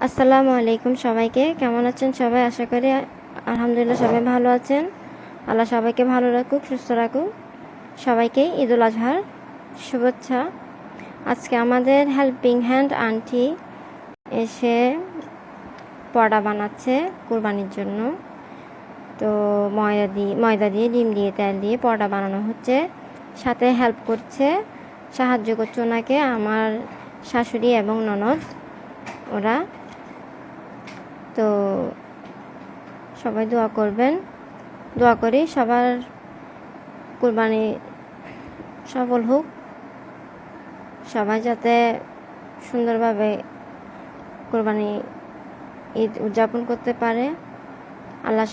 আসসালামু আলাইকুম সবাইকে। কেমন আছেন সবাই? আশা করি আলহামদুলিল্লাহ সবাই ভালো আছেন। আল্লাহ সবাইকে ভালো রাখুক, সুস্থ রাখুক। সবাইকে ঈদুল আজহার শুভেচ্ছা। আজকে আমাদের হেল্পিং হ্যান্ড আন্টি এসে পরোটা বানাচ্ছে কুরবানির জন্য। তো ময়দা দিয়ে ডিম দিয়ে তেল দিয়ে পরোটা বানানো হচ্ছে। সাথে হেল্প করছে, সাহায্য করছে ওনাকে আমার শাশুড়ি এবং ননদ, ওরা। তো সবাই দোয়া করবেন, দোয়া করি সবার কুরবানি সফল হোক, সবাই যাতে সুন্দরভাবে কুরবানি ঈদ উদযাপন করতে পারে। আল্লাহ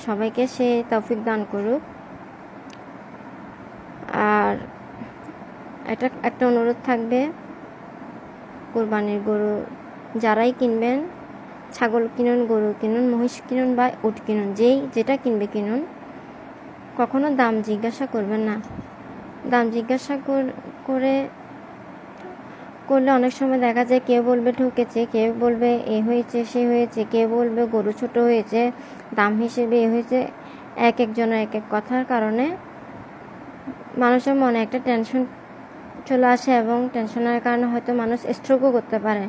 সবাইকে সে তৌফিক দান করুক। আর একটা অনুরোধ থাকবে, কুরবানির গরু যারাই কিনবেন, ছাগল কিনুন, গরু কিনুন, মহিষ কিনুন বা উট কিনুন, যেটা কিনবে কিনুন, কখনো দাম জিজ্ঞাসা করবেন না। দাম জিজ্ঞাসা করলে অনেক সময় দেখা যায় কেউ বলবে ঠকেছে, কেউ বলবে এ হয়েছে সে হয়েছে, কেউ বলবে গরু ছোট হয়েছে, দাম হিসেবে এ হয়েছে। এক একজনের এক এক কথার কারণে মানুষের মনে একটা টেনশন চলে আসে এবং টেনশনের কারণে হয়তো মানুষ স্ট্রোকও করতে পারে।